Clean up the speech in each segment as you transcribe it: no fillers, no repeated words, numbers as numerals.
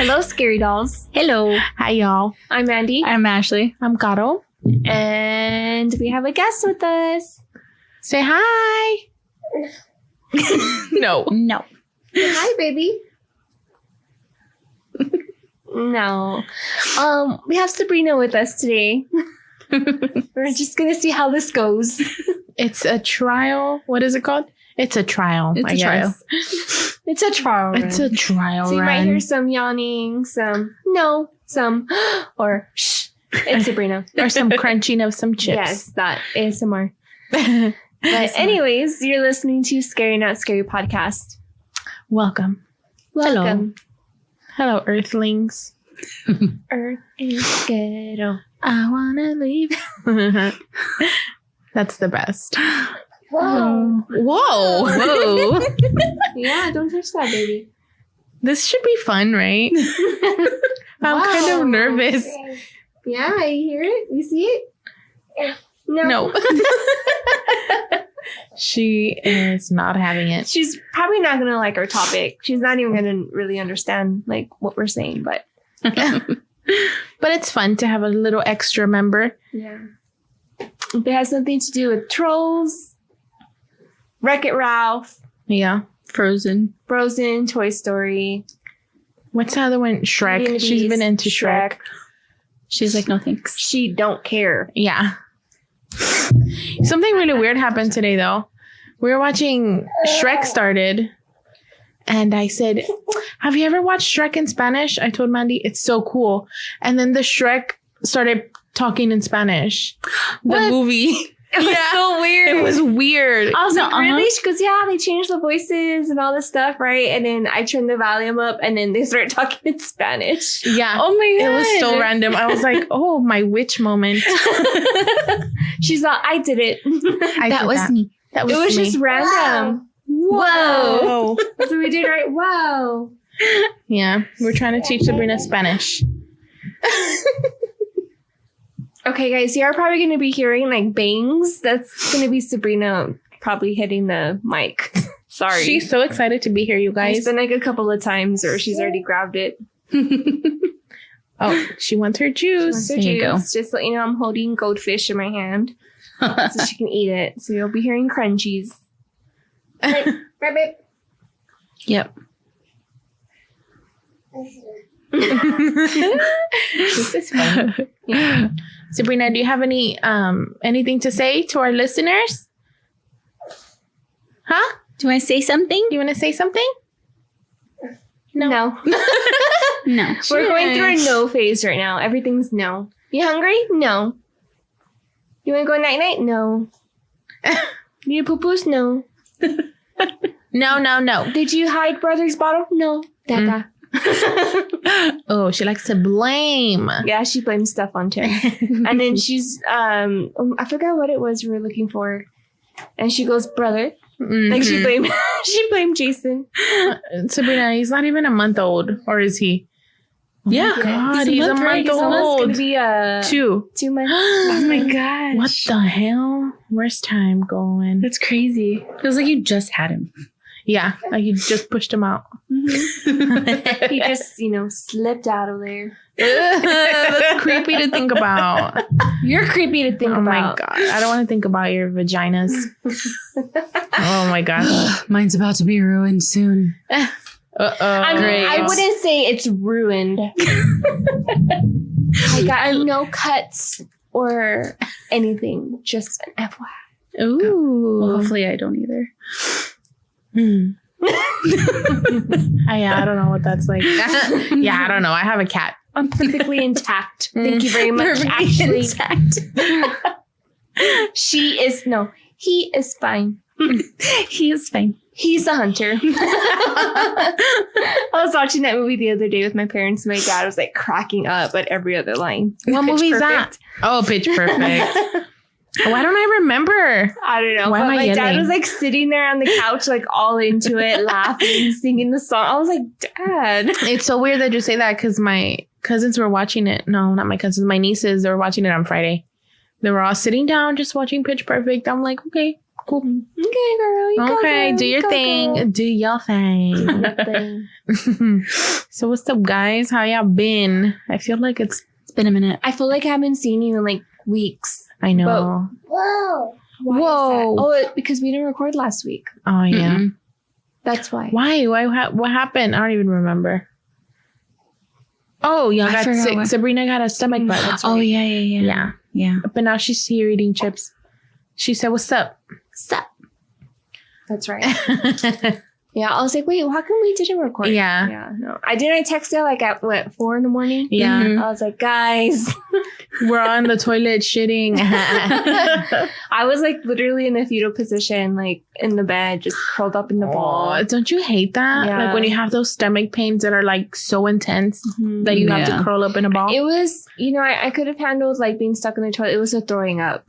Hello, Scary Dolls. Hello. Hi, y'all. I'm Andy. I'm Ashley. I'm Caro. And we have a guest with us. Say hi. No. No. Hi, baby. No. We have Sabrina with us today. We're just going to see how this goes. It's a trial. What is it called? It's a trial. It's a trial. It's a trial run. It's a trial So you run. might hear some yawning, some no, some or shh. It's Sabrina. Or some crunching of some chips. Yes, that ASMR. But anyways, you're listening to Scary Not Scary podcast. Welcome. Welcome. Hello, Earthlings. Earth is ghetto. I want to leave. That's the best. Whoa. Whoa. Whoa. Yeah, don't touch that, baby. This should be fun, right? I'm kind of nervous. Yeah, I hear it. You see it? Yeah. No. She is not having it. She's probably not going to like our topic. She's not even going to really understand like what we're saying, but But it's fun to have a little extra member. yeah. If it has something to do with trolls, Wreck-It Ralph, Yeah. Frozen. Frozen, Toy Story. What's the other one? Beauty Shrek. and the She's been Beast, into Shrek. She's like, no thanks. She don't care. Yeah. Something really weird happened today, though. We were watching Shrek started, and I said, have you ever watched Shrek in Spanish? I told Mandy, it's so cool. And then the Shrek started talking in Spanish. The What? movie. It was so weird. It was weird. I was like, Nuh-uh. really? She goes, yeah, they changed the voices and all this stuff, right? And then I turned the volume up, and then they started talking in Spanish. Yeah. Oh my It god. was so random. I was like, oh, my witch moment. She's like, I did it. That was me. That It was me. just random. Whoa. Whoa. That's what we did, right? Whoa. Yeah. We're trying to teach Sabrina Spanish. Okay, guys, you are probably going to be hearing like bangs. That's going to be Sabrina probably hitting the mic. Sorry. She's so excited to be here, you guys. It's been like a couple of times, or she's already grabbed it. Oh, she wants her juice. So There you go. Just to let you know, I'm holding goldfish in my hand so she can eat it. So you'll be hearing crunchies. Right, rabbit. Yep. This is fun. Yeah. Sabrina, do you have anything to say to our listeners? Huh? Do I say something? You want to say something? No. No. We're going through a no phase right now. Everything's no. You hungry? No. You want to go night-night? No. You poo-poos? No. No. Did you hide brother's bottle? No. Dada. Oh, she likes to blame. Yeah, she blames stuff on Tim. And then she's, I forgot what it was we were looking for. And she goes, brother. Like she blamed Jason. Sabrina, he's not even a month old, or is he? Yeah. God, he's a month It's almost old. gonna be 2. 2 months. Oh my gosh. What the hell? Where's time going? That's crazy. Feels like you just had him. Yeah, like you just pushed him out. He just, slipped out of there. That's creepy to think about. You're creepy to think Oh my about. god, I don't want to think about your vaginas. Oh my gosh. Mine's about to be ruined soon. I mean, Great. I wouldn't say it's ruined. I got no cuts or anything. Just an FYI. Ooh. Well, hopefully I don't either. I don't know what that's like. Yeah, I don't know. I have a cat. I'm perfectly intact. Thank you very much, Perfectly Ashley. intact. He is fine. He is fine. He's a hunter. I was watching that movie the other day with my parents. My dad was like cracking up at every other line. What Pitch movie is that? Perfect. Oh, Pitch Perfect. Why don't I remember? I don't know. Why but am I my dad yelling? was like sitting there on the couch, like all into it, laughing, singing the song. I was like, Dad. It's so weird that you say that because my cousins were watching it. No, not my cousins. My nieces, they were watching it on Friday. They were all sitting down just watching Pitch Perfect. I'm like, okay, Cool. Okay, girl. You go, Okay, girl. do You your go, thing. girl. Do your thing. So what's up, guys? How y'all been? I feel like it's been a minute. I feel like I haven't seen you in like weeks. I know. Whoa. Why Whoa. is that? Oh, because we didn't record last week. Oh yeah. Mm-mm. That's why. Why? What happened? I don't even remember. Oh, y'all I got forgot sick. what- Sabrina got a stomach bug. That's Oh right. yeah. But now she's here eating chips. She said, "What's up?" Sup. That's right. Yeah, I was like, wait, how come we didn't record? Yeah. Yeah, no. I text you like at what, 4 a.m? Yeah. Mhm. I was like, guys. We're on the toilet shitting. I was like literally in a fetal position, like in the bed, just curled up in the ball. Oh, don't you hate that? Yeah. Like when you have those stomach pains that are like so intense Mhm. that you have Yeah. to curl up in a ball. It was, I could have handled like being stuck in the toilet. It was a throwing up.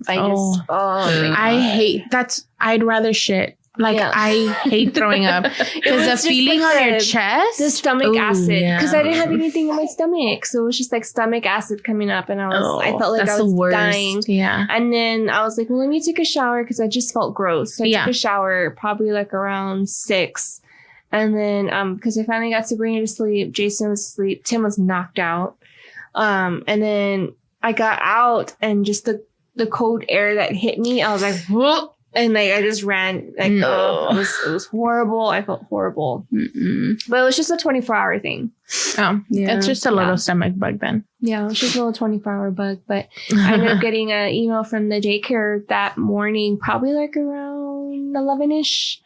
I'd rather shit. Like Yeah. I hate throwing up was because the just feeling like on your the chest. stomach Ooh, acid, because yeah. I didn't have anything in my stomach, so it was just like stomach acid coming up, and I felt like that's I the was worst. dying. Yeah. And then I was like, well, let me take a shower because I just felt gross. So I Yeah. took a shower probably like around 6. And then because I finally got Sabrina to sleep, Jason was asleep, Tim was knocked out. And then I got out, and just the cold air that hit me, I was like, whoa. And like I just ran, like No. it was horrible. I felt horrible, Mm-mm. but it was just a 24-hour thing. Oh, Yeah. it's just a little Yeah. stomach bug then. Yeah, it was just a little 24-hour bug. But I ended up getting an email from the daycare that morning, probably like around 11ish.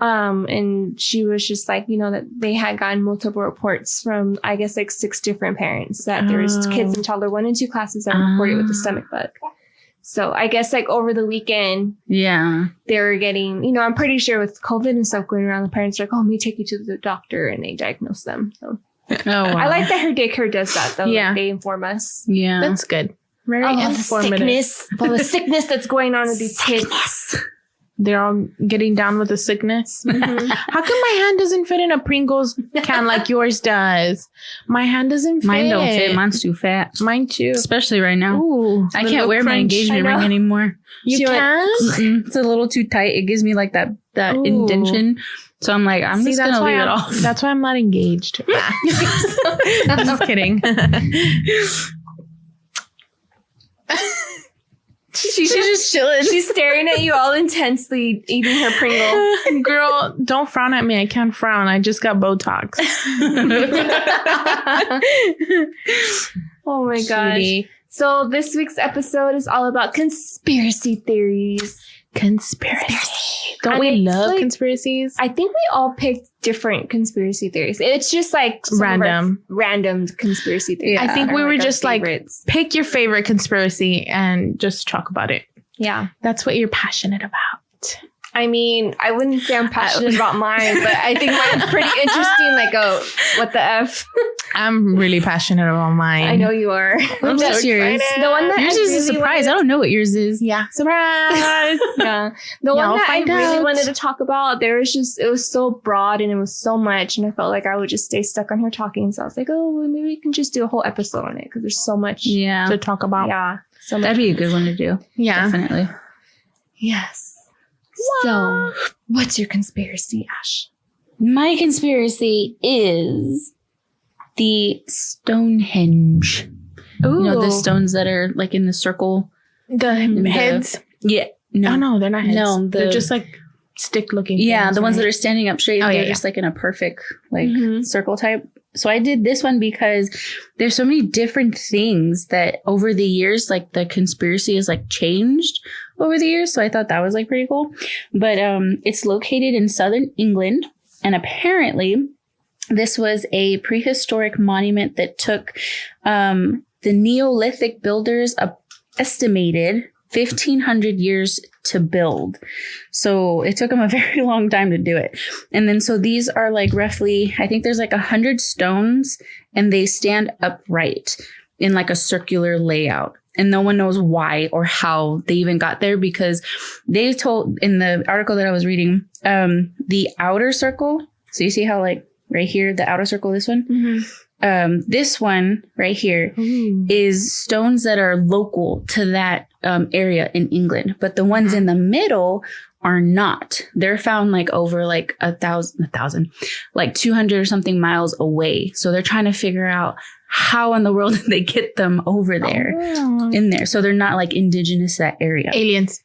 And she was just like, that they had gotten multiple reports from, I guess, like 6 different parents that there's Oh. kids in toddler 1 and 2 classes that were reported with a stomach bug. So I guess like over the weekend, Yeah. they were getting, I'm pretty sure with COVID and stuff going around, the parents are like, oh, let me take you to the doctor, and they diagnose them. So Oh wow. I like that her daycare does that, though. Yeah. Like, they inform us. Yeah. That's good. Very All informative. the sickness that's going on with these kids. They're all getting down with the sickness. Mhm. How come my hand doesn't fit in a Pringles can like yours does? My hand doesn't fit. Mine don't fit. Mine's too fat. Mine too. Especially right now. Ooh, I can't wear my engagement I know. ring anymore. You She went- can? Mm-mm. It's a little too tight. It gives me like that Ooh. indentation. So I'm like, I'm See, just gonna leave it off. That's why I'm not engaged. I'm just kidding. She's just chilling. She's staring at you all intensely, eating her Pringle. Girl, don't frown at me. I can't frown. I just got Botox. Oh my gosh. Cutie. So this week's episode is all about conspiracy theories. Conspiracy. Don't And we it's love like- conspiracies? I think we all picked different conspiracy theories. It's just like some of our Random. random conspiracy theories. Yeah. I think are we were our just like, favorites. pick your favorite conspiracy and just talk about it. Yeah. That's what you're passionate about. I mean, I wouldn't say I'm passionate about mine, but I think mine's pretty interesting. Like, what the F? I'm really passionate about mine. I know you are. What's I'm so yours? excited. The one that Yours I is a really surprise. wanted- I don't know what yours is. Yeah. Surprise. Yeah. The Y'all one that I find really out. wanted to talk about, it was so broad and it was so much, and I felt like I would just stay stuck on here talking. So I was like, oh, well, maybe we can just do a whole episode on it because there's so much. Yeah. to talk about. Yeah. So much. That'd be a good one to do. Yeah. Definitely. Yes. So, what's your conspiracy, Ash? My conspiracy is the Stonehenge. Ooh. You know, the stones that are like in the circle. the heads. Yeah. No. Oh, no, they're not heads. No, they're just like stick looking. Yeah, the ones that are standing up straight. Oh, They're yeah, just like in a perfect like Mhm. circle type. So I did this one because there's so many different things that over the years, like the conspiracy has like changed over the years. So I thought that was like pretty cool. But it's located in southern England, and apparently this was a prehistoric monument that took the Neolithic builders estimated 1,500 years to build. So it took them a very long time to do it. And then so these are like roughly, I think there's like 100 stones, and they stand upright in like a circular layout. And no one knows why or how they even got there, because they told in the article that I was reading, the outer circle. So you see how like right here, the outer circle, this one, this one right here is stones that are local to that area in England. But the ones in the middle are not. They're found like over like 1,000, like 200 or something miles away. So they're trying to figure out how in the world did they get them over there in there. So they're not like indigenous to that area. Aliens.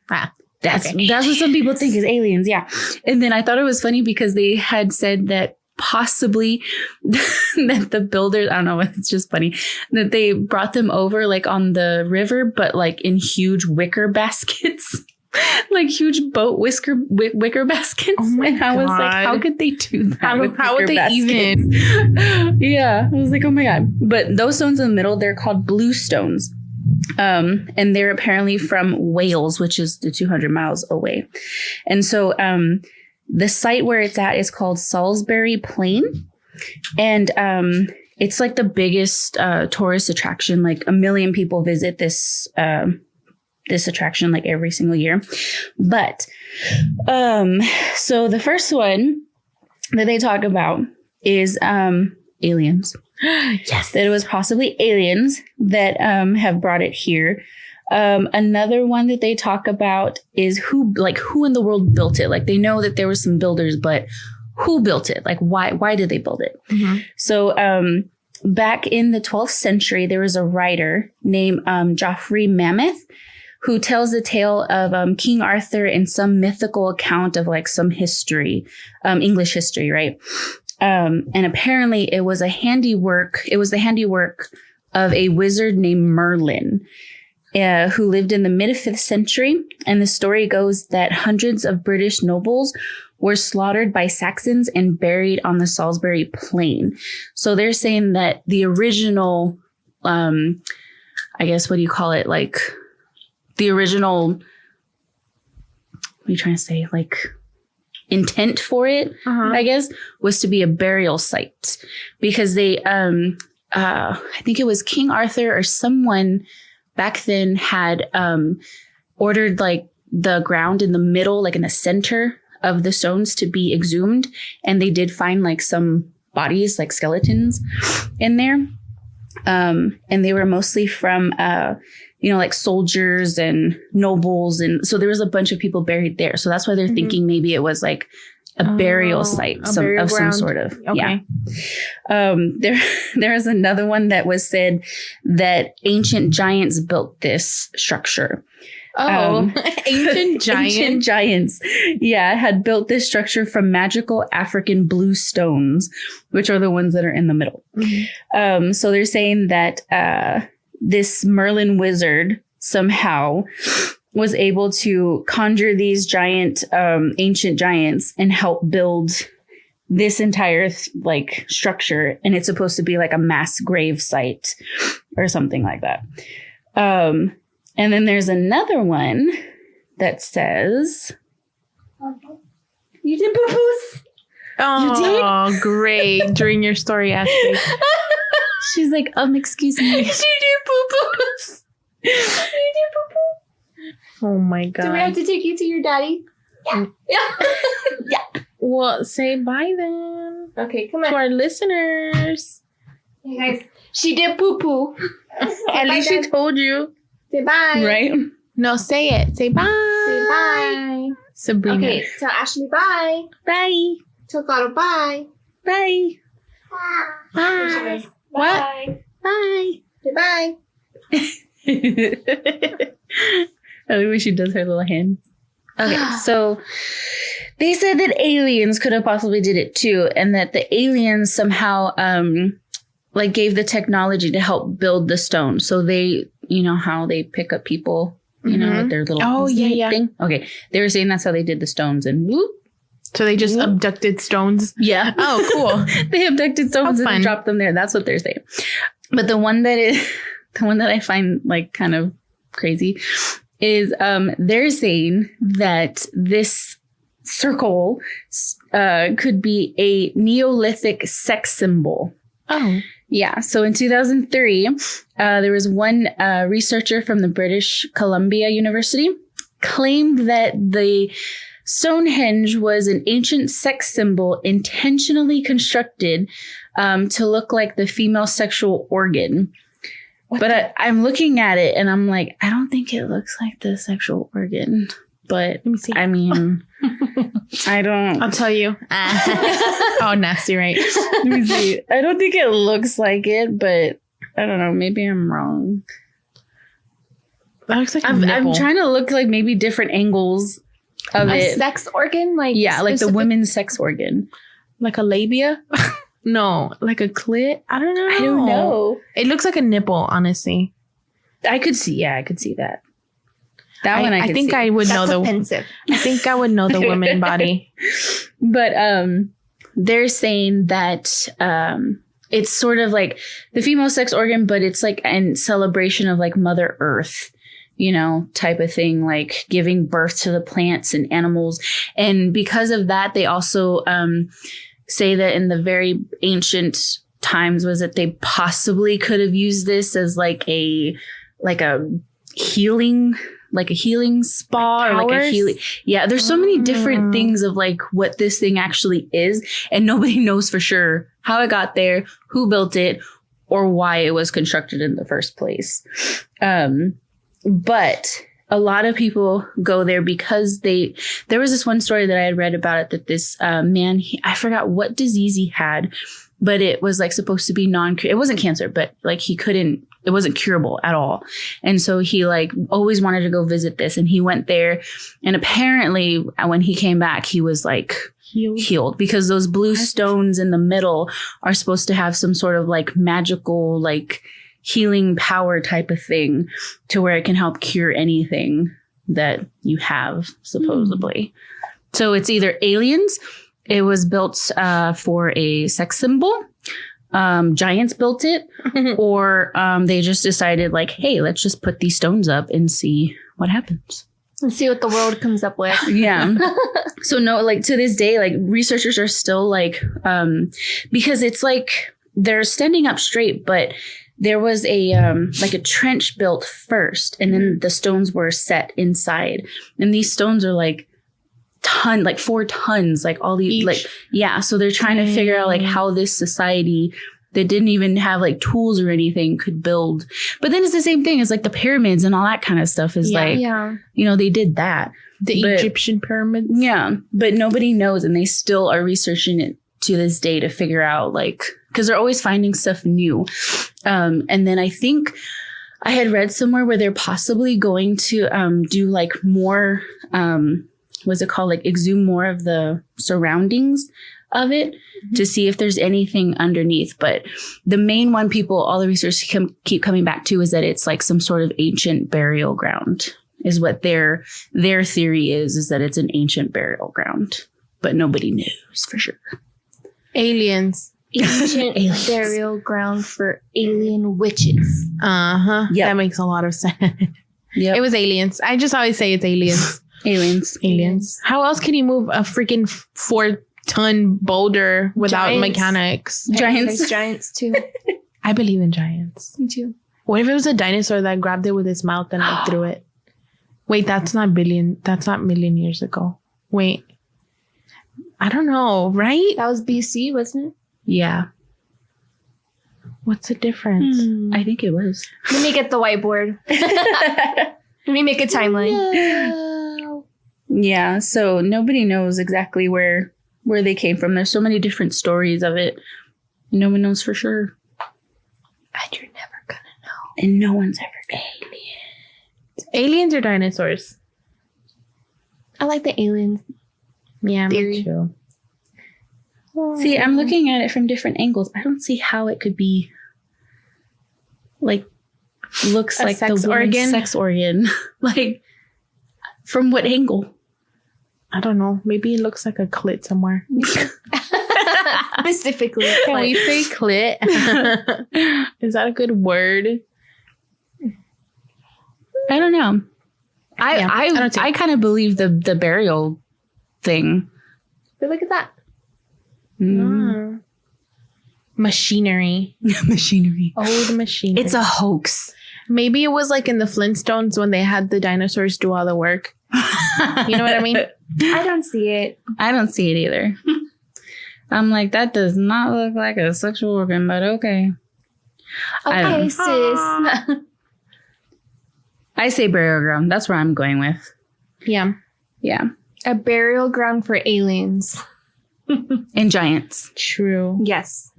That's what some people think is aliens. Yeah. And then I thought it was funny because they had said that possibly that the builders, I don't know, it's just funny that they brought them over like on the river, but like in huge wicker baskets. Like huge boat wicker baskets. Oh my and I was God. like, how could they do that? How would they baskets? even? Yeah. I was like, oh my God. But those stones in the middle, they're called blue stones. And they're apparently from Wales, which is the 200 miles away. And so the site where it's at is called Salisbury Plain. And it's like the biggest tourist attraction. Like 1 million people visit this attraction like every single year. But so the first one that they talk about is aliens. Yes. That it was possibly aliens that have brought it here. Another one that they talk about is who in the world built it. Like they know that there were some builders, but who built it? Like why did they build it? Mm-hmm. So back in the 12th century, there was a writer named Geoffrey Mammoth who tells the tale of King Arthur in some mythical account of like some history, English history, right? And apparently it was the handiwork of a wizard named Merlin, who lived in the mid-5th century. And the story goes that hundreds of British nobles were slaughtered by Saxons and buried on the Salisbury Plain. So they're saying that the original, I guess, what do you call it? Like the original, what are you trying to say? Like intent for it, I guess, was to be a burial site because they, I think it was King Arthur or someone back then had ordered like the ground in the middle, like in the center of the stones to be exhumed. And they did find like some bodies, like skeletons in there. And they were mostly from, like soldiers and nobles. And so there was a bunch of people buried there. So that's why they're thinking maybe it was like a burial site of some sort of. Okay. Yeah. There is another one that was said that ancient giants built this structure. Oh, ancient giants. Ancient giants. Yeah, had built this structure from magical African blue stones, which are the ones that are in the middle. Mm-hmm. So they're saying that this Merlin wizard somehow was able to conjure these giant, ancient giants and help build this entire structure. And it's supposed to be like a mass grave site or something like that. And then there's another one that says, you did poo-poos. Oh, you did? Great. During your story, Ashley. She's like, excuse me. You did poo-poos. You did poo-poo. Oh my God. Do we have to take you to your daddy? Yeah. Yeah. Well, say bye then. Okay, come on. To our listeners. Hey guys, she did poo-poo. At least she told you. Say bye. Right? No, say it. Say bye. Say bye. Sabrina. Okay, tell Ashley bye. Bye. Tell Caro bye. Bye. Bye. What? Bye. Say bye. I like when she does her little hand. Okay, so they said that aliens could have possibly did it too, and that the aliens somehow gave the technology to help build the stone. So they, how they pick up people, with their little thing. Okay, they were saying that's how they did the stones, and whoop. So they just abducted stones? Yeah. Oh, cool. They abducted stones and dropped them there. That's what they're saying. But the one that I find kind of crazy is they're saying that this circle could be a Neolithic sex symbol. Oh. Yeah. So in 2003, there was one researcher from the British Columbia University claimed that the Stonehenge was an ancient sex symbol intentionally constructed to look like the female sexual organ. But I'm looking at it and I'm like, I don't think it looks like the sexual organ. But Let me see. I mean, I don't. I'll tell you. Oh, nasty, right? Let me see. I don't think it looks like it, but I don't know. Maybe I'm wrong. That looks like a I'm nipple. trying to look like maybe different angles of A it. sex organ, like Yeah, like the specific- women's sex organ. Like a labia? No, like a clit? I don't know. I don't know. It looks like a nipple, honestly. I could see. Yeah, I could see that. That one I could think see. I would know That's the. offensive. I think I would know the woman body. But they're saying that it's sort of like the female sex organ, but it's like in celebration of like Mother Earth, you know, type of thing, like giving birth to the plants and animals. And because of that, they also say that in the very ancient times was that they possibly could have used this as like a healing spa or like a Powers? healing. Yeah, there's so many different things of like what this thing actually is, and nobody knows for sure how it got there, who built it, or why it was constructed in the first place. But a lot of people go there because there was this one story that I had read about it, that this man, I forgot what disease he had, but it was like supposed to be it wasn't cancer, but like it wasn't curable at all. And so he like always wanted to go visit this, and he went there, and apparently when he came back, he was like healed because those blue stones in the middle are supposed to have some sort of like magical like healing power type of thing to where it can help cure anything that you have, supposedly. So it's either aliens, it was built for a sex symbol, giants built it, or they just decided like, hey, let's just put these stones up and see what happens. Let's see what the world comes up with. Yeah. So no, like to this day, like researchers are still like, because it's like they're standing up straight, but there was a like a trench built first, and then the stones were set inside. And these stones are like 4 tons, like all these, Each? like, yeah. So they're trying to figure out like how this society that didn't even have like tools or anything could build. But then it's the same thing as like the pyramids and all that kind of stuff is like, you know, they did that. The But- Egyptian pyramids. Yeah, but nobody knows, and they still are researching it to this day to figure out, like, because they're always finding stuff new. And then I think I had read somewhere where they're possibly going to do like more, what's it called? Like exhume more of the surroundings of it to see if there's anything underneath. But the main one all the research keep coming back to is that it's like some sort of ancient burial ground is what their theory is that it's an ancient burial ground, but nobody knows for sure. Aliens. Ancient Aliens. burial ground for alien witches. Uh-huh. Yep. That makes a lot of sense. Yeah, It was aliens. I just always say it's aliens. aliens. Aliens. How else can you move a freaking 4-ton boulder without Giants. mechanics? Giants. There's giants too. I believe in giants. Me too. What if it was a dinosaur that grabbed it with his mouth and like threw it? Wait, that's not million years ago. Wait. I don't know, right? That was BC, wasn't Yeah, What's the difference? it? I think it was. Let me get the whiteboard. Let me make a timeline. Yeah, so nobody knows exactly where they came from. There's so many different stories of it. No one knows for sure. And you're never gonna know. And no one's ever gonna. Aliens or dinosaurs? I like the aliens. Yeah, Theory. me too. See, I'm looking at it from different angles. I don't see how it could be like looks A like the sex woman's organ? sex organ. Like from what angle? I don't know. Maybe it looks like a clit somewhere. Specifically. Can we say clit? Is that a good word? I don't know. Yeah, I don't I kind of believe the burial thing. But look at that. Mm. Machinery. Machinery. Old machinery. It's a hoax. Maybe it was like in the Flintstones when they had the dinosaurs do all the work. You know what I mean? I don't see it. I don't see it either. I'm like, that does not look like a sexual organ, but okay. I Okay, don't- sis. I say burial ground. That's where I'm going with. Yeah. Yeah. A burial ground for aliens. And giants. True. Yes.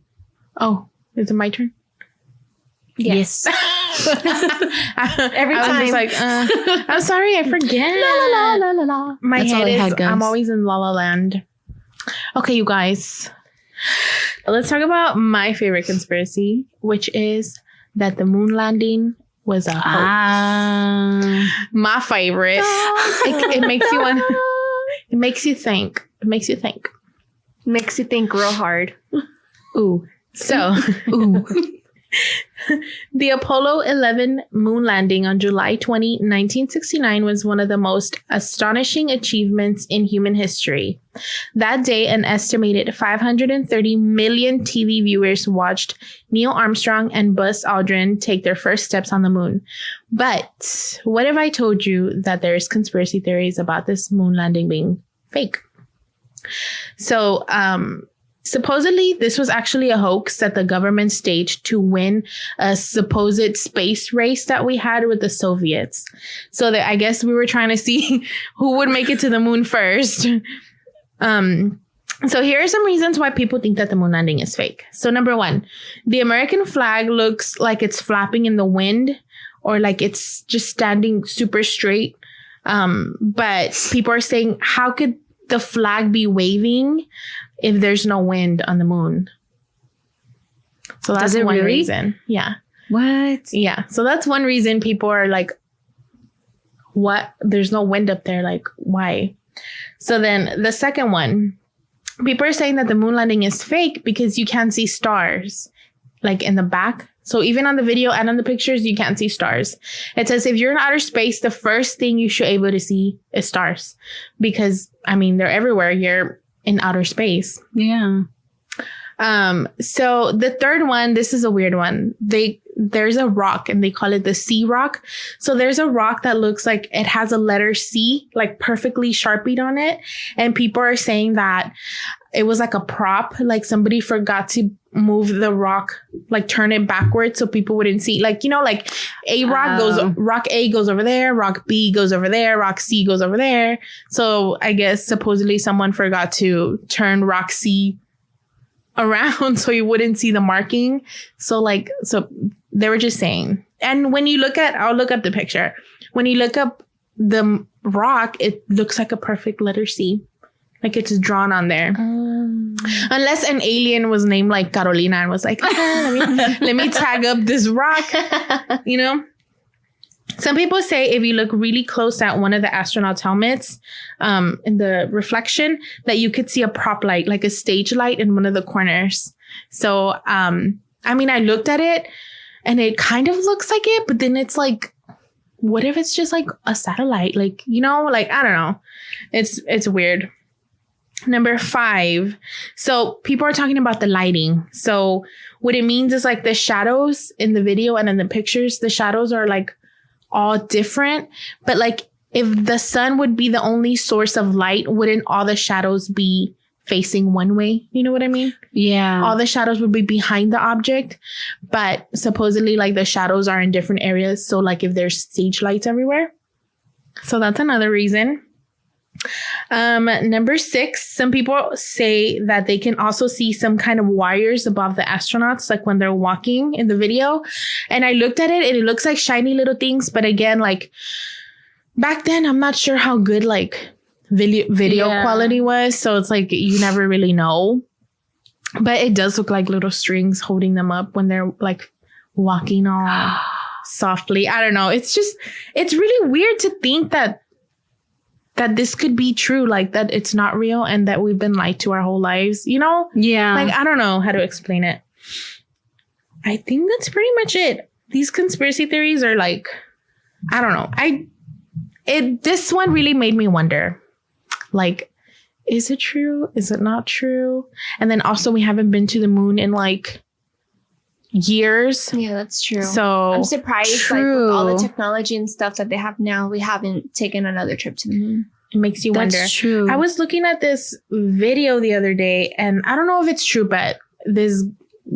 Oh, is it my turn? Yes. Every I was time. just like, I'm sorry, I forget. La, la, la, la, la. My That's all head I is, had, guys. I'm always in La La Land. Okay, you guys. Let's talk about my favorite conspiracy, which is that the moon landing was a hoax. My favorite. It makes you want. It makes you think. It makes you think. Makes you think real hard. Ooh. So, Ooh. the Apollo 11 moon landing on July 20, 1969 was one of the most astonishing achievements in human history. That day, an estimated 530 million TV viewers watched Neil Armstrong and Buzz Aldrin take their first steps on the moon. But what if I told you that there's conspiracy theories about this moon landing being fake? So, supposedly, this was actually a hoax that the government staged to win a supposed space race that we had with the Soviets. So that I guess we were trying to see who would make it to the moon first. So here are some reasons why people think that the moon landing is fake. So number one, the American flag looks like it's flapping in the wind or like it's just standing super straight. But people are saying, how could the flag be waving if there's no wind on the moon? So that's Does it one really? reason. Yeah. What? Yeah. So that's one reason people are like, what? There's no wind up there. Like, why? So then the second one, people are saying that the moon landing is fake because you can't see stars like in the back. So even on the video and on the pictures, you can't see stars. It says if you're in outer space, the first thing you should be able to see is stars because, I mean, they're everywhere. You're in outer space. Yeah. So the third one, this is a weird one. There's a rock and they call it the C rock. So there's a rock that looks like it has a letter C, like perfectly sharpied on it. And people are saying that it was like a prop, like somebody forgot to move the rock, like turn it backwards so people wouldn't see. Like, you know, like rock A goes over there, rock B goes over there, rock C goes over there. So I guess supposedly someone forgot to turn rock C around so you wouldn't see the marking. So they were just saying. And when you look at, I'll look up the picture. When you look up the rock, it looks like a perfect letter C. Like it's drawn on there. Unless an alien was named like Carolina and was like, let me tag up this rock, you know? Some people say if you look really close at one of the astronauts' helmets, in the reflection, that you could see a prop light, like a stage light in one of the corners. So, I mean, I looked at it and it kind of looks like it, but then it's like, what if it's just like a satellite? Like, you know, like, I don't know. It's weird. Number 5. So people are talking about the lighting. So what it means is like the shadows in the video and in the pictures, the shadows are like all different. But like if the sun would be the only source of light, wouldn't all the shadows be facing one way? You know what I mean? Yeah. All the shadows would be behind the object. But supposedly like the shadows are in different areas. So like if there's stage lights everywhere. So that's another reason. Number 6, some people say that they can also see some kind of wires above the astronauts, like when they're walking in the video. And I looked at it and it looks like shiny little things. But again, like back then, I'm not sure how good like video quality was. So it's like you never really know. But it does look like little strings holding them up when they're like walking all softly. I don't know. It's really weird to think that this could be true, like that it's not real and that we've been lied to our whole lives, you know? Yeah. Like, I don't know how to explain it. I think that's pretty much it. These conspiracy theories are like, I don't know. This one really made me wonder, like, is it true? Is it not true? And then also we haven't been to the moon in like years. Yeah, that's true. So I'm surprised, like with all the technology and stuff that they have now, we haven't taken another trip to the moon. it makes you wonder. That's true. I was looking at this video the other day, and I don't know if it's true, but this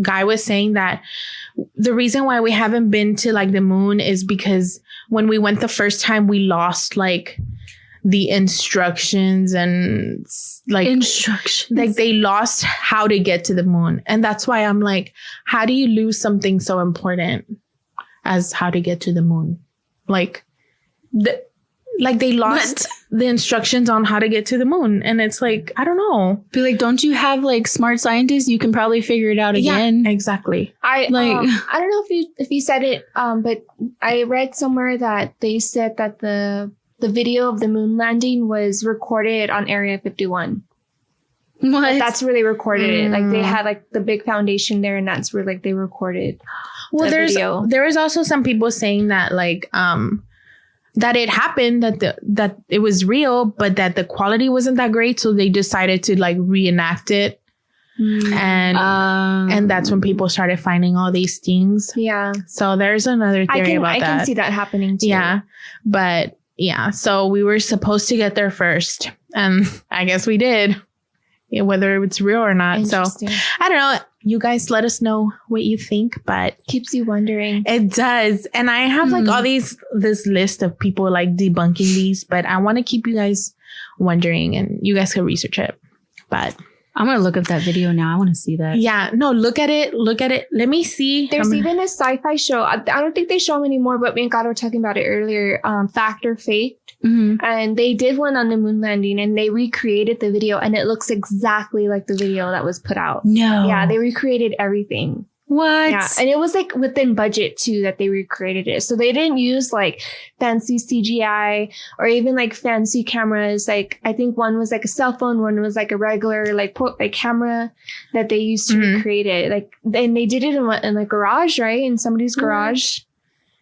guy was saying that the reason why we haven't been to like the moon is because when we went the first time, we lost like the instructions and like they lost how to get to the moon. And that's why I'm like, how do you lose something so important as how to get to the moon? Like they lost the instructions on how to get to the moon. And it's like, I don't know. Be like, don't you have like smart scientists? You can probably figure it out again. Yeah, exactly. I don't know if you said it, but I read somewhere that they said that the video of the moon landing was recorded on Area 51. What? Like, that's where they recorded it. Like they had like the big foundation there, and that's where like they recorded. Well, there was also some people saying that like that it happened, that it was real, but that the quality wasn't that great, so they decided to like reenact it. And that's when people started finding all these things. Yeah. So there's another theory about that. I can see that happening too. Yeah. But yeah, so we were supposed to get there first, and I guess we did, whether it's real or not. So I don't know. You guys let us know what you think, but keeps you wondering. It does. And I have like all this list of people like debunking these, but I want to keep you guys wondering, and you guys can research it. But I'm going to look up that video now. I want to see that. Yeah. No, look at it. Let me see. There's even a sci-fi show. I don't think they show them anymore, but me and God were talking about it earlier. Fact or Fake. Mm-hmm. And they did one on the moon landing, and they recreated the video, and it looks exactly like the video that was put out. No. Yeah, they recreated everything. What? Yeah, and it was like within budget too that they recreated it. So they didn't use like fancy CGI or even like fancy cameras. Like I think one was like a cell phone, one was like a regular like camera that they used to recreate it. Like, and they did it in a garage, right? In somebody's garage.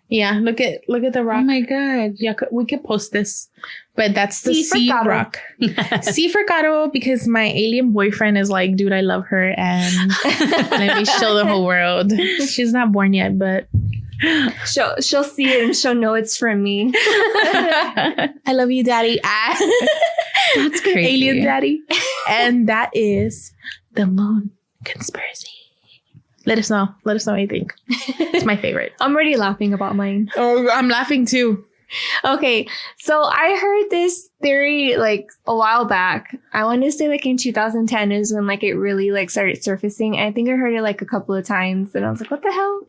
Yeah, look at the rock. Oh my God. Yeah, we could post this. But that's the sea rock. C for Gato, because my alien boyfriend is like, dude, I love her, and let me show the whole world. She's not born yet, but she'll see it and she'll know it's from me. I love you, daddy. That's crazy. Alien daddy. And that is the moon conspiracy. Let us know what you think. It's my favorite. I'm already laughing about mine. Oh, I'm laughing too. Okay, so I heard this theory like a while back. I want to say like in 2010 is when like it really like started surfacing. I think I heard it like a couple of times, and I was like, what the hell?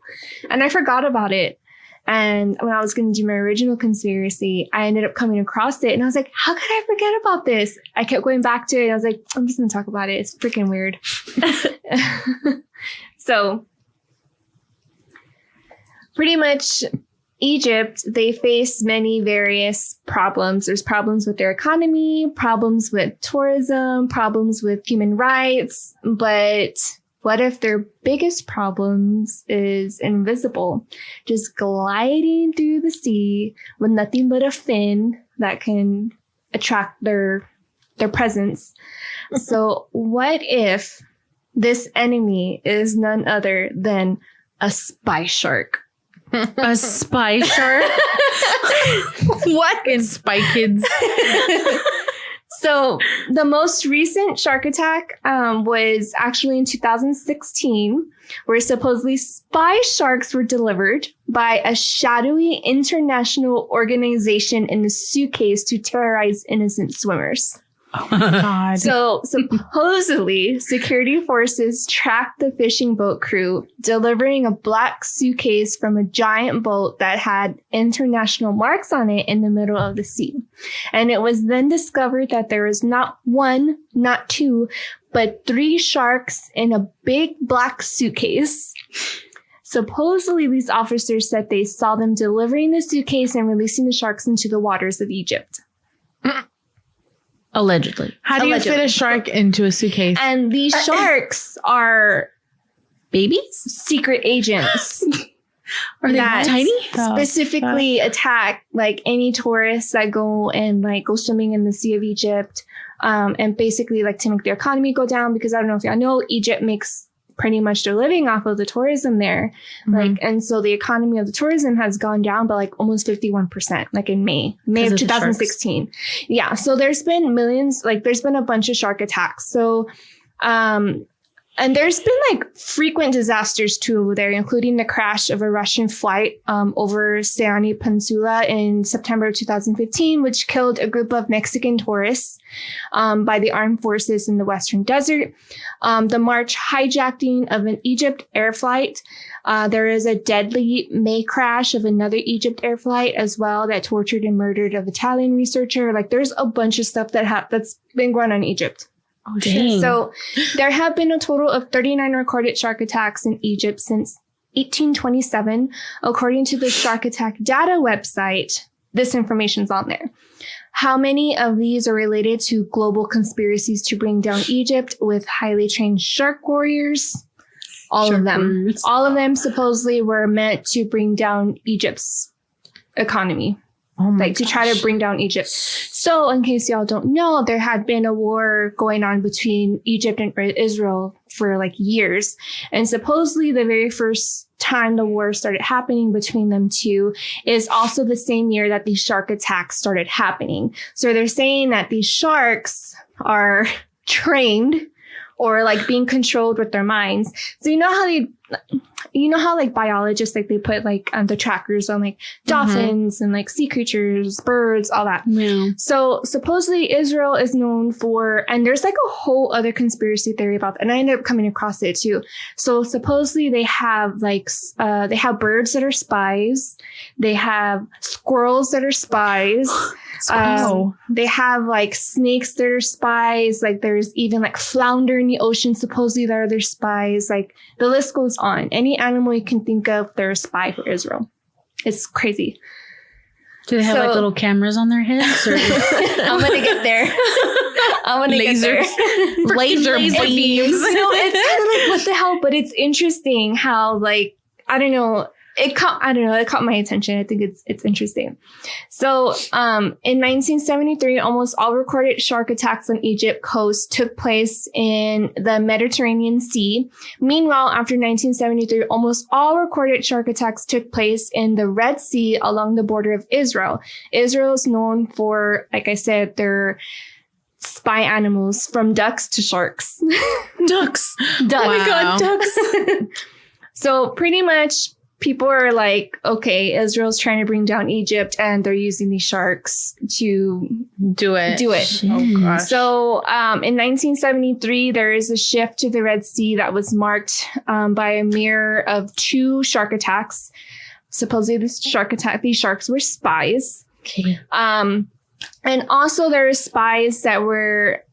And I forgot about it. And when I was going to do my original conspiracy, I ended up coming across it, and I was like, how could I forget about this? I kept going back to it, and I was like, I'm just going to talk about it. It's freaking weird. So pretty much Egypt, they face many various problems. There's problems with their economy, problems with tourism, problems with human rights. But what if their biggest problems is invisible, just gliding through the sea with nothing but a fin that can attract their presence? So what if this enemy is none other than a spy shark? A spy shark? What? In Spy Kids. So the most recent shark attack was actually in 2016, where supposedly spy sharks were delivered by a shadowy international organization in a suitcase to terrorize innocent swimmers. Oh my God. So supposedly security forces tracked the fishing boat crew delivering a black suitcase from a giant boat that had international marks on it in the middle of the sea. And it was then discovered that there was not one, not two, but 3 sharks in a big black suitcase. Supposedly, these officers said they saw them delivering the suitcase and releasing the sharks into the waters of Egypt. Allegedly. How do you fit a shark into a suitcase? And these sharks are babies? Secret agents. Are they tiny? Specifically attack like any tourists that go swimming in the Sea of Egypt. And basically like to make their economy go down, because I don't know if y'all know, Egypt makes pretty much their living off of the tourism there. Mm-hmm. And so the economy of the tourism has gone down by like almost 51%, like in May of 2016. Yeah. So there's been millions, like there's been a bunch of shark attacks. So, And there's been like frequent disasters too over there, including the crash of a Russian flight over Saani Peninsula in September of 2015, which killed a group of Mexican tourists by the armed forces in the Western Desert. The March hijacking of an Egypt air flight. There is a deadly May crash of another Egypt air flight as well that tortured and murdered an Italian researcher. Like there's a bunch of stuff that's been going on in Egypt. Oh, dang. So there have been a total of 39 recorded shark attacks in Egypt since 1827. According to the Shark Attack Data website, this information's on there. How many of these are related to global conspiracies to bring down Egypt with highly trained shark warriors? All of them. All of them supposedly were meant to bring down Egypt's economy. Oh my to try to bring down Egypt. So in case y'all don't know, there had been a war going on between Egypt and Israel for like years. And supposedly the very first time the war started happening between them two is also the same year that these shark attacks started happening. So they're saying that these sharks are trained or like being controlled with their minds. So you know how like biologists, like they put like the trackers on like dolphins and like sea creatures, birds, all that. Yeah. So supposedly Israel is known for, and there's like a whole other conspiracy theory about that, and I ended up coming across it too. So supposedly they have like, they have birds that are spies. They have squirrels that are spies. They have like snakes that are spies. Like there's even like flounder in the ocean, supposedly that are their spies. Like the list goes on. Any animal you can think of, they're a spy for Israel. It's crazy. Do they have like little cameras on their heads? Or? I'm gonna get there. I'm gonna get there. Laser beams. No, it's kind of like what the hell, but it's interesting how like I don't know. It caught my attention. I think it's interesting. So, in 1973, almost all recorded shark attacks on Egypt coast took place in the Mediterranean Sea. Meanwhile, after 1973, almost all recorded shark attacks took place in the Red Sea along the border of Israel. Israel is known for, like I said, their spy animals from ducks to sharks. Ducks. Ducks. Wow. Oh my God, ducks. So pretty much, people are like, okay, Israel's trying to bring down Egypt and they're using these sharks to do it. Oh, gosh. So in 1973, there is a shift to the Red Sea that was marked by a mirror of 2 shark attacks. Supposedly these sharks were spies. Okay. And also there are spies that were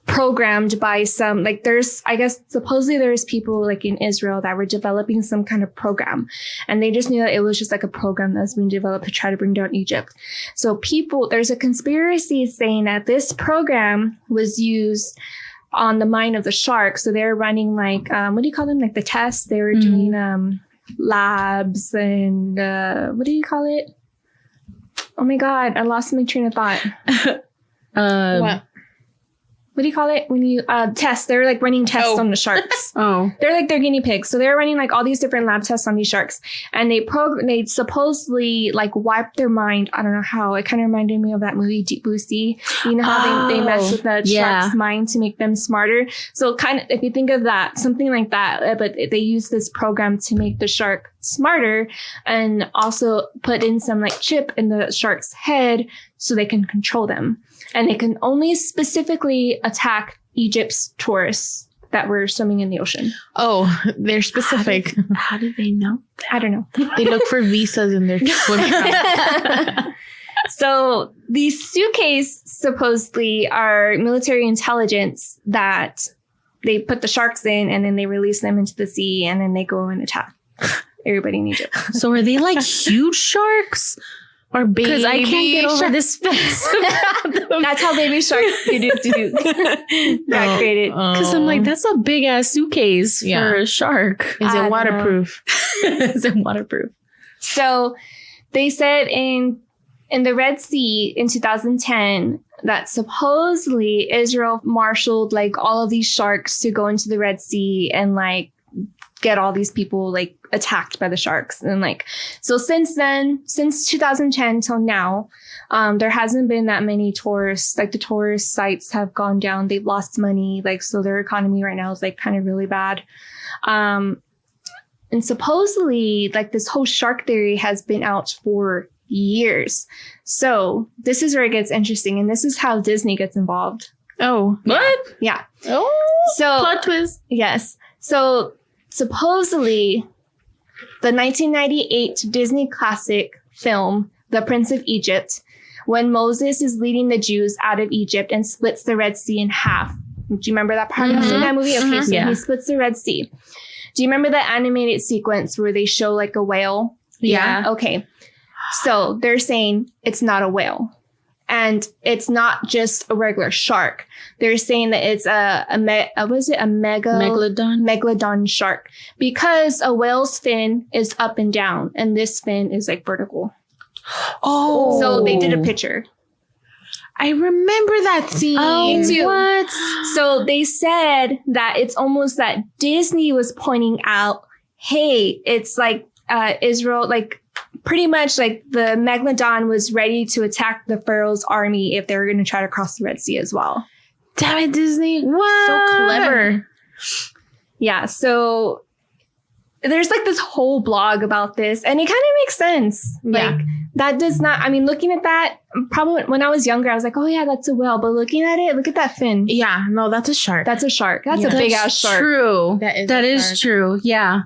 programmed by some, like there's, I guess, supposedly there's people like in Israel that were developing some kind of program, and they just knew that it was just like a program that was being developed to try to bring down Egypt. So there's a conspiracy saying that this program was used on the mind of the shark. So they're running like, what do you call them? Like the tests. They were doing labs and what do you call it? Oh my God, I lost my train of thought. What do you call it when you test? They're like running tests on the sharks. They're like their guinea pigs. So they're running like all these different lab tests on these sharks, and they supposedly like wipe their mind. I don't know how. It kind of reminded me of that movie Deep Blue Sea. You know how they mess with the shark's mind to make them smarter. So kind of if you think of that, something like that, but they use this program to make the shark smarter, and also put in some like chip in the shark's head so they can control them. And they can only specifically attack Egypt's tourists that were swimming in the ocean. Oh, they're specific. How did they know that? I don't know. They look for visas in their swim trunks. So these suitcases supposedly are military intelligence that they put the sharks in, and then they release them into the sea, and then they go and attack everybody in Egypt. So are they like huge sharks? Or baby Because I can't get over shark. this fence about them. That's how baby sharks got created. Because I'm like, that's a big ass suitcase for a shark. Is it waterproof? Is it waterproof? So they said in the Red Sea in 2010 that supposedly Israel marshaled like all of these sharks to go into the Red Sea and like get all these people like attacked by the sharks. And like, so since then, since 2010 till now, there hasn't been that many tourists. Like the tourist sites have gone down. They've lost money. Like, so their economy right now is like kind of really bad. And supposedly like this whole shark theory has been out for years. So this is where it gets interesting. And this is how Disney gets involved. Oh, What? Yeah. oh, So plot twist. yes. So supposedly the 1998 Disney classic film, The Prince of Egypt, when Moses is leading the Jews out of Egypt and splits the Red Sea in half. Do you remember that part of that movie? Okay, so Yeah. he splits the Red Sea. Do you remember the animated sequence where they show like a whale? Yeah. Okay. So they're saying it's not a whale. And it's not just a regular shark. They're saying that it's megalodon shark, because a whale's fin is up and down and this fin is like vertical. Oh, So they did a picture. I remember that scene. Me too. What? So they said that it's almost that Disney was pointing out, hey, it's like Israel, like pretty much like the megalodon was ready to attack the Pharaoh's army if they were going to try to cross the Red Sea as well. Damn it, Disney. What? So clever. Yeah, so there's like this whole blog about this, and it kind of makes sense. Yeah. Like that does not, I mean, looking at that, probably when I was younger, I was like, oh yeah, that's a whale. But looking at it, look at that fin. Yeah, no, that's a shark. That's a shark. That's Yeah. a big ass shark. True. That is a shark. True. Yeah.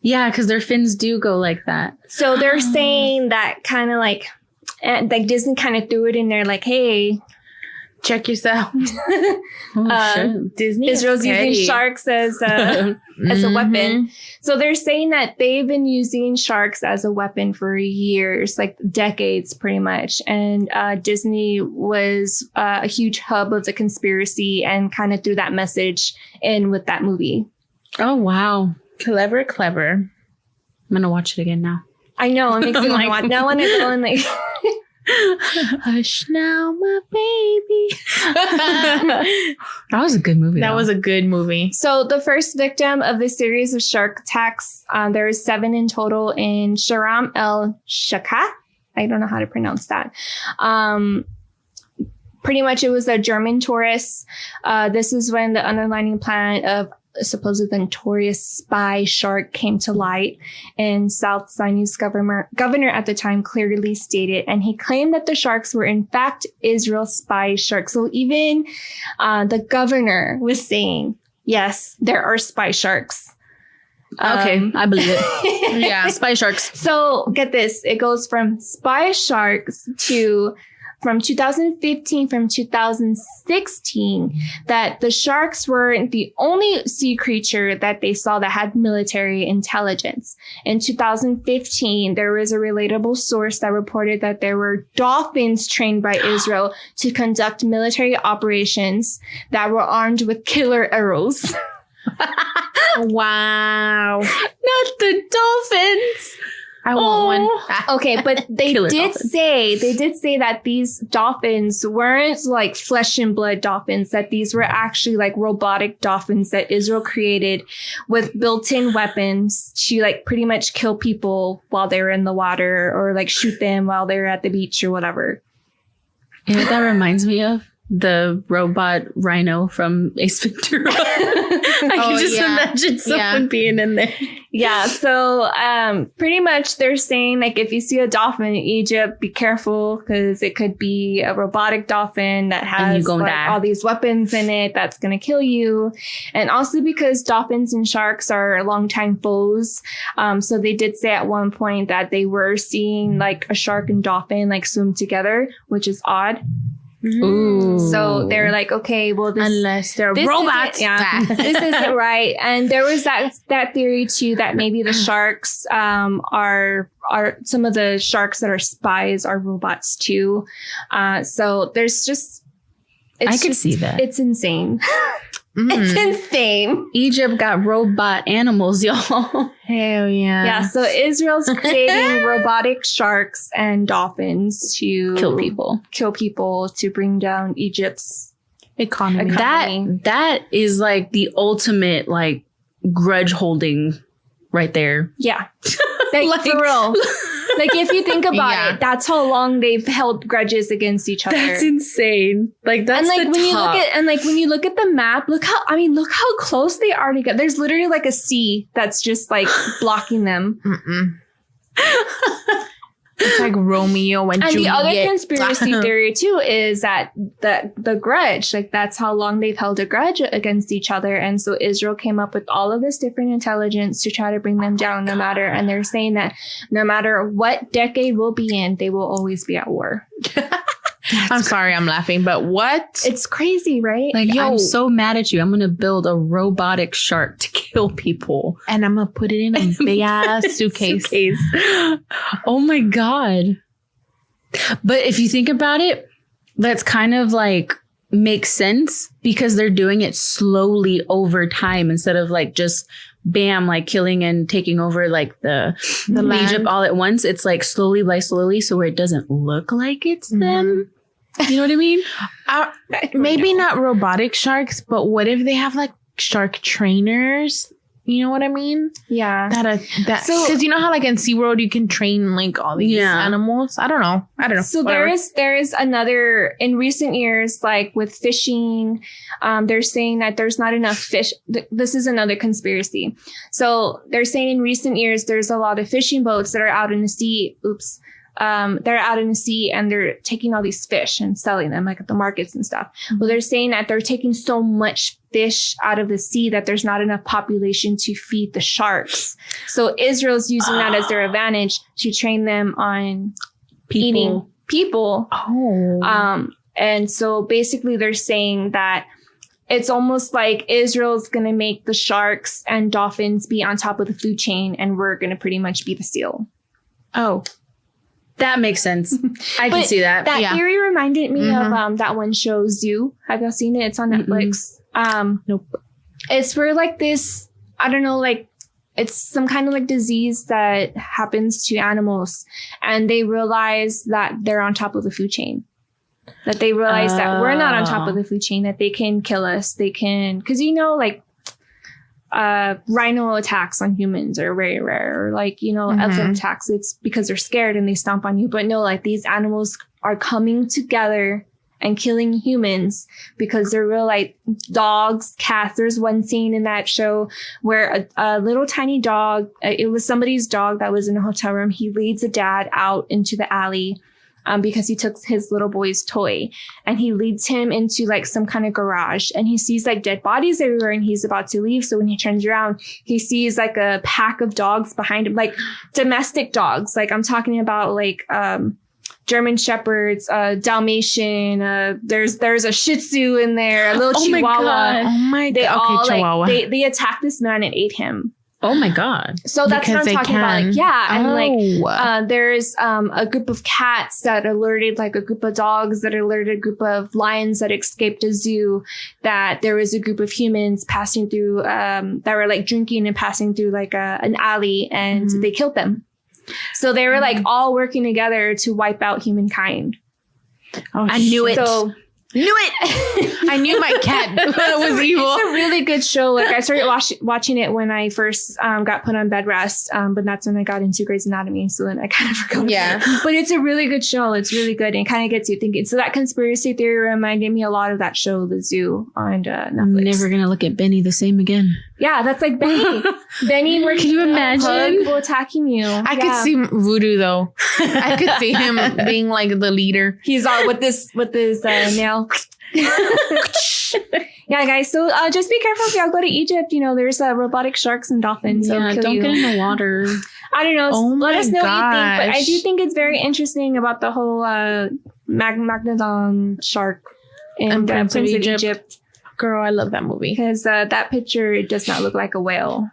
Yeah, because their fins do go like that. So they're saying that kind of like Disney kind of threw it in there like, hey, Check yourself. Oh, shit. Disney Israel's using sharks as a weapon. So they're saying that they've been using sharks as a weapon for years, like decades pretty much. And Disney was a huge hub of the conspiracy and kind of threw that message in with that movie. Oh, wow. Clever. I'm going to watch it again now. I know, it makes me want to watch. Now I want to go and like... Hush now, my baby. That was a good movie. That was a good movie. So the first victim of this series of shark attacks, there is 7 in total in Sharm el Sheikh. I don't know how to pronounce that. Pretty much it was a German tourist. This is when the underlying plan of supposedly notorious spy shark came to light, and South Sinai's governor at the time clearly stated, and he claimed that the sharks were in fact Israel spy sharks. So even the governor was saying, yes, there are spy sharks. Okay, I believe it. Yeah. Spy sharks. So get this, it goes from spy sharks to from 2015, from 2016, that the sharks were the only sea creature that they saw that had military intelligence. In 2015, there was a relatable source that reported that there were dolphins trained by Israel to conduct military operations that were armed with killer arrows. Wow. Not the dolphins. I want one. Okay, but they Killer did dolphins. say that these dolphins weren't like flesh and blood dolphins, that these were actually like robotic dolphins that Israel created with built-in weapons to like pretty much kill people while they were in the water, or like shoot them while they were at the beach or whatever. You know what that reminds me of? The robot rhino from Ace Ventura. I can just imagine someone being in there. Yeah, so pretty much they're saying like if you see a dolphin in Egypt, be careful because it could be a robotic dolphin that has like, all these weapons in it that's going to kill you. And also because dolphins and sharks are longtime foes. So they did say at one point that they were seeing like a shark and dolphin like swim together, which is odd. Ooh. So they're like, okay, well, Unless they're robots. This isn't right. And there was that theory too that maybe the sharks are some of the sharks that are spies are robots too. So there's just I could see that. It's insane. It's insane. Egypt got robot animals, y'all. Hell yeah. Yeah, so Israel's creating robotic sharks and dolphins to kill people to bring down Egypt's economy. That is like the ultimate like grudge holding right there. Yeah. Like for real. Like if you think about it, that's how long they've held grudges against each other. That's insane. Like that's and like the when top. you look at the map, look how close they are together. There's literally like a sea that's just like blocking them. It's like Romeo and Juliet. And the other conspiracy theory too is that the grudge, like that's how long they've held a grudge against each other. And so Israel came up with all of this different intelligence to try to bring them down and they're saying that no matter what decade we'll be in, they will always be at war. I'm sorry I'm laughing, but what? It's crazy, right? Like, I'm so mad at you. I'm going to build a robotic shark to kill people. And I'm going to put it in a big ass suitcase. Oh my God. But if you think about it, that's kind of like makes sense because they're doing it slowly over time instead of like just bam, like killing and taking over like the Egypt all at once. It's like slowly by slowly. So where it doesn't look like it's them. You know what I mean? Maybe not robotic sharks, but what if they have like shark trainers? You know what I mean? Yeah. Because you know how like in SeaWorld you can train like all these animals? I don't know. So there is another, in recent years, like with fishing, they're saying that there's not enough fish. This is another conspiracy. So they're saying in recent years, there's a lot of fishing boats that are out in the sea. They're out in the sea and they're taking all these fish and selling them like at the markets and stuff. Mm-hmm. Well, they're saying that they're taking so much fish out of the sea that there's not enough population to feed the sharks. So Israel's using that as their advantage to train them on eating people. And so basically they're saying that it's almost like Israel's going to make the sharks and dolphins be on top of the food chain and we're going to pretty much be the seal. Oh. That makes sense. I can see that. That theory reminded me of that one show, Zoo. Have y'all seen it? It's on Netflix. Nope. It's where like this, I don't know, like it's some kind of like disease that happens to animals. And they realize that they're on top of the food chain. That they realize that we're not on top of the food chain, that they can kill us. They can, because you know, like rhino attacks on humans are very rare, or like, you know, elephant attacks, it's because they're scared and they stomp on you. But no, like these animals are coming together and killing humans because they're real, like dogs, cats. There's one scene in that show where a little tiny dog, it was somebody's dog that was in a hotel room. He leads a dad out into the alley because he took his little boy's toy, and he leads him into like some kind of garage, and he sees like dead bodies everywhere and he's about to leave. So when he turns around, he sees like a pack of dogs behind him, like domestic dogs. Like I'm talking about like German Shepherds, Dalmatian, there's a Shih Tzu in there, a little Chihuahua. Oh my God. They all Chihuahua. like they attacked this man and ate him. Oh my God. So that's because what I'm talking about. Like, yeah. And like, there's a group of cats that alerted like a group of dogs that alerted a group of lions that escaped a zoo, that there was a group of humans passing through, that were like drinking and passing through like an alley, and they killed them. So they were like all working together to wipe out humankind. I knew it. Knew it. I knew my cat was evil. It's a really good show. Like I started watching it when I first got put on bed rest, but that's when I got into Grey's Anatomy. So then I kind of forgot. Yeah, but it's a really good show. It's really good and kind of gets you thinking. So that conspiracy theory reminded me a lot of that show, The Zoo, on Netflix. I'm never gonna look at Benny the same again. Yeah, that's like Benny. Benny, where can you imagine people attacking you? I could see Voodoo though. I could see him being like the leader. He's all with his nail. Yeah, guys. So just be careful if y'all go to Egypt. You know, there's robotic sharks and dolphins. Yeah, don't get in the water. I don't know. Oh let us know gosh. what you think. But I do think it's very interesting about the whole Magnodon shark in Prince of Egypt. Girl, I love that movie. Because that picture, it does not look like a whale.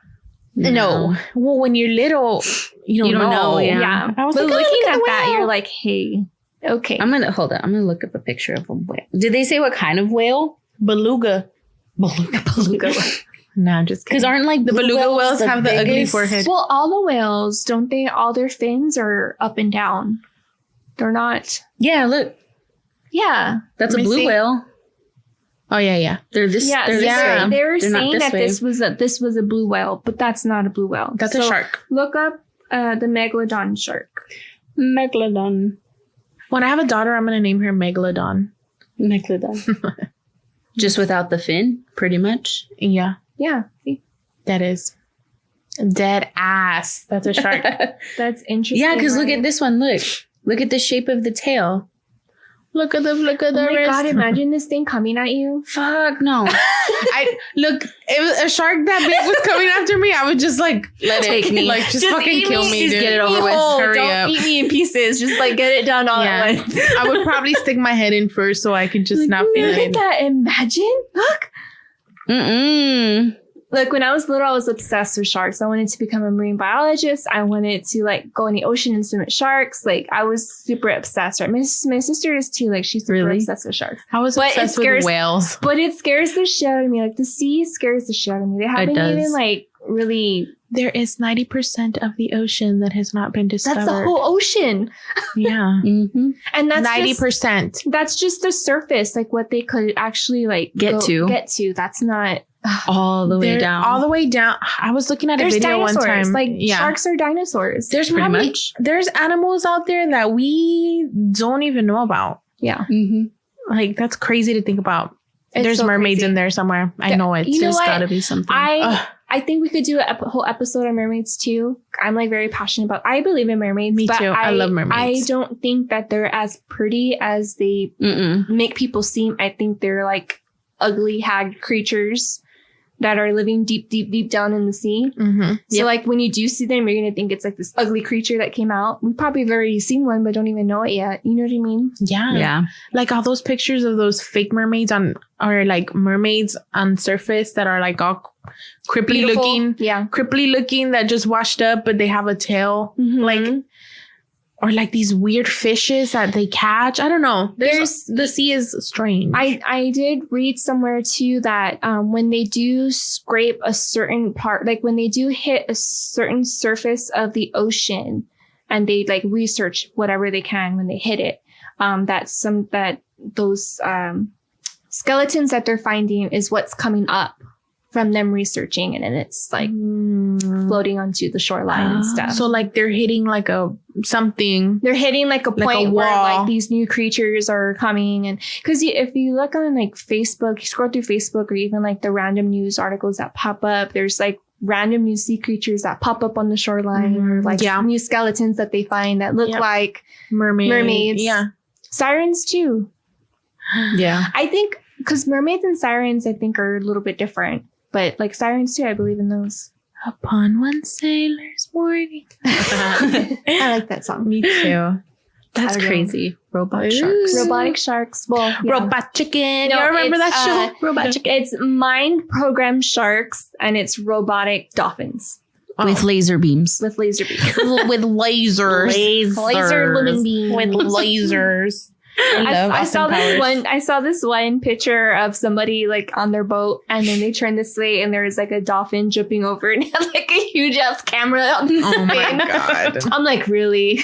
No. Well, when you're little, you don't know. Yeah. I was but like, looking at that, you're like, hey, okay. I'm gonna look up a picture of a whale. Did they say what kind of whale? Beluga. No, just because aren't like the beluga whales have the ugly forehead. Well, all the whales, don't they? All their fins are up and down. They're not. Yeah, look. Yeah. That's a blue whale. Oh yeah. They're this. Yeah, they're this way. they were They're not saying that way. this was a blue whale, but that's not a blue whale. That's a shark. Look up the megalodon shark. Megalodon. When I have a daughter, I'm gonna name her Megalodon. Megalodon. Just without the fin, pretty much. Yeah, Yeah, see? that is dead ass. That's a shark. That's interesting. Yeah, because look right? at this one. Look at the shape of the tail. Look at the Oh my wrist. god! Imagine this thing coming at you. Fuck no. I look. If a shark that big was coming after me, I would just like Take me. like just fucking eat kill me. me. Just Dude. get it over with. Hurry Don't up. eat me in pieces. Just like get it done all at once. I would probably stick my head in first so I could just not feel Look at it. that! Imagine. Look. Mm-mm. Like when I was little, I was obsessed with sharks. I wanted to become a marine biologist. I wanted to like go in the ocean and swim with sharks. Like I was super obsessed. Right? My sister is too. Like she's super Really? obsessed with sharks. I was But it obsessed with scares- whales. But it scares the shit out of me. Like the sea scares the shit out of me. They haven't does. even like really. There is 90% of the ocean that has not been discovered. That's the whole ocean, Yeah. Mm-hmm. and that's 90%. That's just the surface. Like what they could actually like Get to. That's not. All the way They're down. All the way down. I was looking at a There's video dinosaurs. one time. Like sharks are dinosaurs. There's Pretty probably much. there's animals out there that we don't even know about. Yeah. Mm-hmm. Like that's crazy to think about. It's There's so mermaids crazy. in there somewhere. I know it. You know There's what? gotta be something. I think we could do a whole episode on mermaids too. I'm like very passionate about. I believe in mermaids. Me but too. I love mermaids. I don't think that they're as pretty as they Mm-mm. make people seem. I think they're like ugly hag creatures that are living deep down in the sea. Mm-hmm. So Yep. like when you do see them, you're gonna think it's like this ugly creature that came out. We probably have already seen one, but don't even know it yet. You know what I mean? Yeah. Yeah. Like all those pictures of those fake mermaids or like mermaids on surface that are like all cripply Beautiful. looking. Yeah. Cripply looking that just washed up, but they have a tail. Mhm. Like, or like these weird fishes that they catch. I don't know. The sea is strange. I did read somewhere too that when they do scrape a certain part, like when they do hit a certain surface of the ocean, and they like research whatever they can when they hit it, that those skeletons that they're finding is what's coming up from them researching, and then it's like floating onto the shoreline and stuff. So like they're hitting like a something. They're hitting like a Like a point where wall. like these new creatures are coming, and because if you look on like Facebook, you scroll through Facebook or even like the random news articles that pop up, there's like random new sea creatures that pop up on the shoreline, or like Yeah. new skeletons that they find that look Yep. like Mermaids. Yeah. sirens too. Yeah. I think because mermaids and sirens I think are a little bit different, but like sirens too, I believe in those. Upon one sailor's morning. I like that song. Me too. That's I don't know. crazy. Robot Ooh. sharks. Robotic sharks. Well, yeah. Robot chicken. No, you remember it's, that show? Robot chicken. It's mind programmed sharks and it's robotic dolphins With laser beams. with laser beams. with lasers. Laser living beings. With lasers. I saw this one. I saw this one picture of somebody like on their boat, and then they turned this way, and there was like a dolphin jumping over, and had like a huge ass camera on the Oh my thing. god. I'm like, really?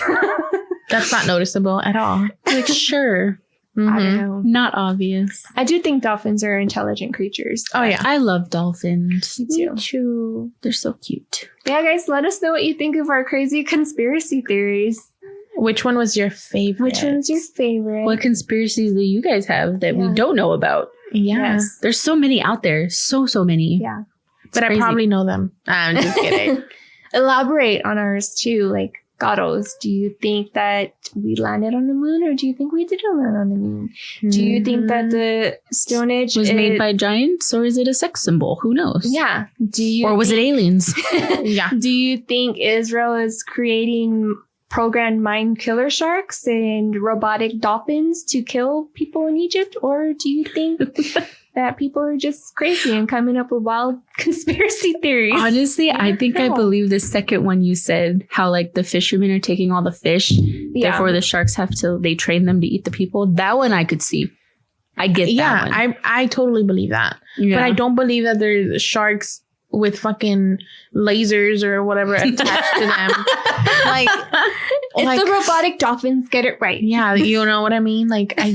That's not noticeable at all. Like, sure. I don't Mhm. know. Not obvious. I do think dolphins are intelligent creatures. Oh yeah. I love dolphins. Me too. too. They're so cute. Yeah, guys, let us know what you think of our crazy conspiracy theories. Which one was your favorite? Which one's your favorite? What conspiracies do you guys have that Yeah. we don't know about? Yeah. Yes. There's so many out there. So many. Yeah. But I crazy. probably know them. I'm just kidding. Elaborate on ours too. Like, Gatos, do you think that we landed on the moon, or do you think we didn't land on the moon? Do you think that the Stonehenge Was made by giants, or is it a sex symbol? Who knows? Yeah. Do you Or was it aliens? Yeah. Do you think Israel is creating programmed mind killer sharks and robotic dolphins to kill people in Egypt? Or do you think that people are just crazy and coming up with wild conspiracy theories? Honestly, I think I No. believe the second one you said, how like the fishermen are taking all the fish, Yeah. therefore the sharks they train them to eat the people. That one I could see. I get that Yeah, one. I totally believe that. Yeah. But I don't believe that there's sharks with fucking lasers or whatever attached to them. Like, It's like- the robotic dolphins. Get it right. yeah, you know what I mean? Like, I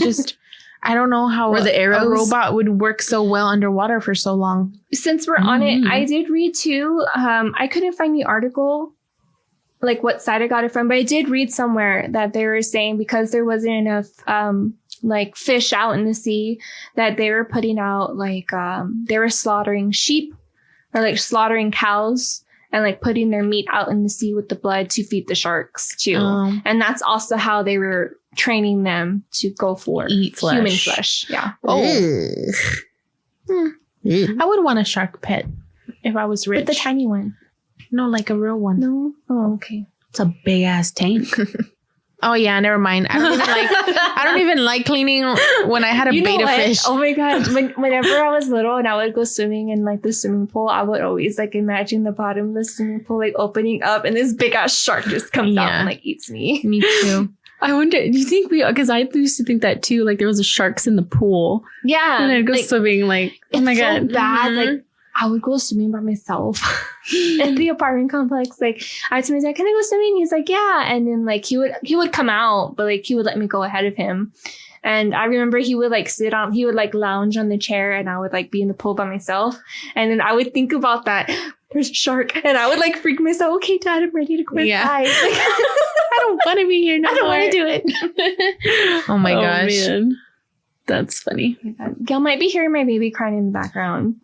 I don't know how Or the arrows. a robot would work so well underwater for so long. Since we're on it, I did read too. I couldn't find the article, like what site I got it from, but I did read somewhere that they were saying because there wasn't enough like fish out in the sea, that they were putting out like they were slaughtering sheep or like slaughtering cows and like putting their meat out in the sea with the blood to feed the sharks too. And that's also how they were training them to go for Eat flesh. human flesh. Yeah. I would want a shark pet if I was rich. But the tiny one. No, like a real one. No. Oh, okay. It's a big ass tank. Oh yeah, never mind. I don't even like cleaning when I had a beta fish. Oh my god! Whenever I was little and I would go swimming in like the swimming pool, I would always like imagine the bottom of the swimming pool like opening up and this big ass shark just comes out and like eats me. Me too. I wonder, do you think because I used to think that too, like there was a sharks in the pool. Yeah. And I'd go like, swimming like, oh my God. So bad. Like I would go swimming by myself in the apartment complex. Like I told my dad, can I go swimming? He's like, yeah. And then like he would come out, but like he would let me go ahead of him. And I remember he would like he would like lounge on the chair and I would like be in the pool by myself. And then I would think about that. There's a shark. And I would like freak myself. Okay, Dad, I'm ready to go inside. Like, I don't want to be here no I don't more. want to do it. Oh my gosh. Man. That's funny. Gail might be hearing my baby crying in the background.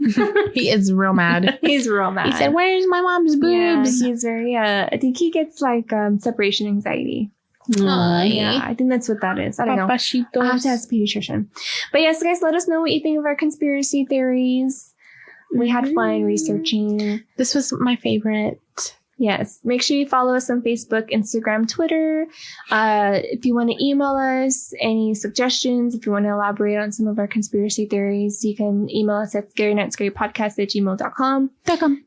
He is real mad. He's real mad. He said, where's my mom's boobs? Yeah, he's very, I think he gets like separation anxiety. Yeah. I think that's what that is. I don't know. Papachitos. I'll have to ask the pediatrician. But yes, guys, let us know what you think of our conspiracy theories. We had fun researching. This was my favorite. Yes. Make sure you follow us on Facebook, Instagram, Twitter. If you want to email us any suggestions, if you want to elaborate on some of our conspiracy theories, you can email us at scarynightscarypodcast@gmail.com.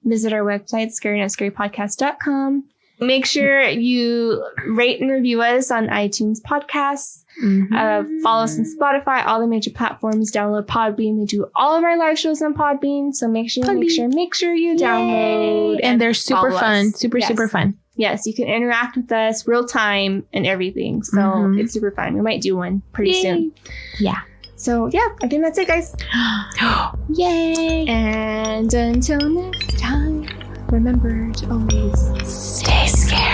Visit our website, scarynightscarypodcast.com. Make sure you rate and review us on iTunes podcasts. Follow us on Spotify, all the major platforms. Download Podbean. We do all of our live shows on Podbean. So make sure you download. And they're super fun. us. Super fun. Yes, you can interact with us real time and everything. So it's super fun. We might do one pretty soon. Yeah. So yeah, I think that's it, guys. Yay. And until next time, remember to always stay scared.